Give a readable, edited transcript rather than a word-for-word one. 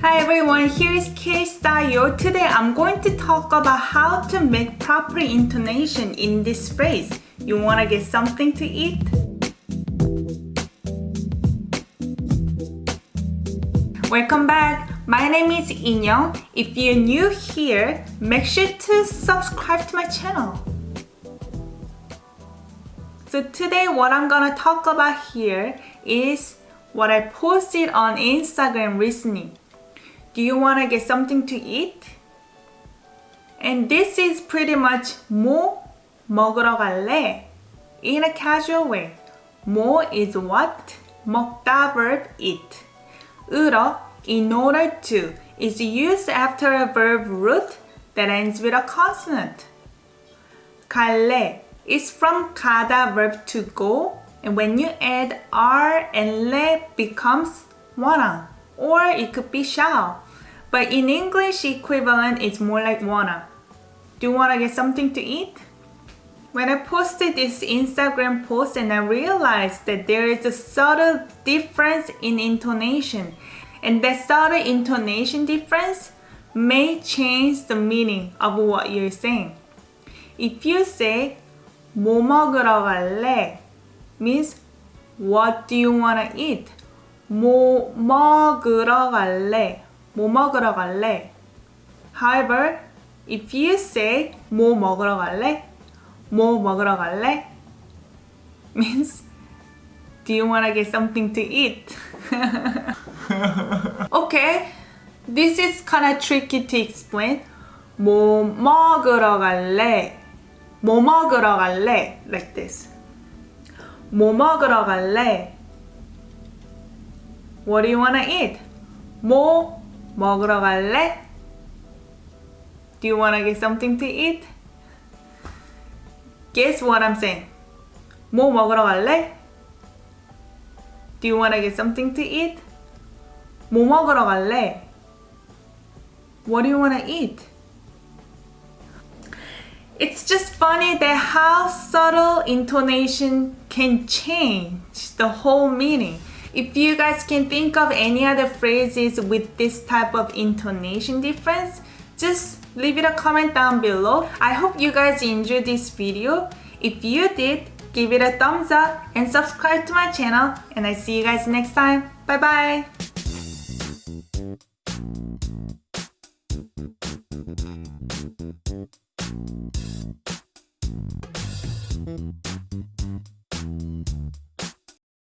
Hi everyone, here is KSTYLEYO. Today I'm going to talk about how to make proper intonation in this phrase. You wanna get something to eat? Welcome back. My name is Inyoung. If you're new here, make sure to subscribe to my channel. So today what I'm gonna talk about here is what I posted on Instagram recently. Do you want to get something to eat? And this is pretty much 뭐 먹으러 갈래? In a casual way. 뭐 is what? 먹다 verb eat. 으러, in order to, is used after a verb root that ends with a consonant. 갈래 is from 가다 verb to go, and when you add R and le becomes wanna. Or it could be shall. But in English, equivalent is more like wanna. Do you wanna get something to eat? When I posted this Instagram post and I realized that there is a subtle difference in intonation, and that subtle intonation difference may change the meaning of what you're saying. If you say 뭐 먹으러 갈래? Means what do you wanna eat? 뭐 먹으러 갈래? 뭐 먹으러 갈래? However, if you say 뭐 먹으러 갈래? 뭐 먹으러 갈래? Means do you want to get something to eat? Okay, this is kind of tricky to explain. 뭐 먹으러 갈래? 뭐 먹으러 갈래? Like this. 뭐 먹으러 갈래? What do you want to eat? 뭐 먹으러 갈래? Do you want to get something to eat? Guess what I'm saying? 뭐 먹으러 갈래? Do you want to get something to eat? 뭐 먹으러 갈래? What do you want to eat? It's just funny that how subtle intonation can change the whole meaning. If you guys can think of any other phrases with this type of intonation difference, just leave it a comment down below. I hope you guys enjoyed this video. If you did, give it a thumbs up and subscribe to my channel, and I see you guys next time. Bye bye!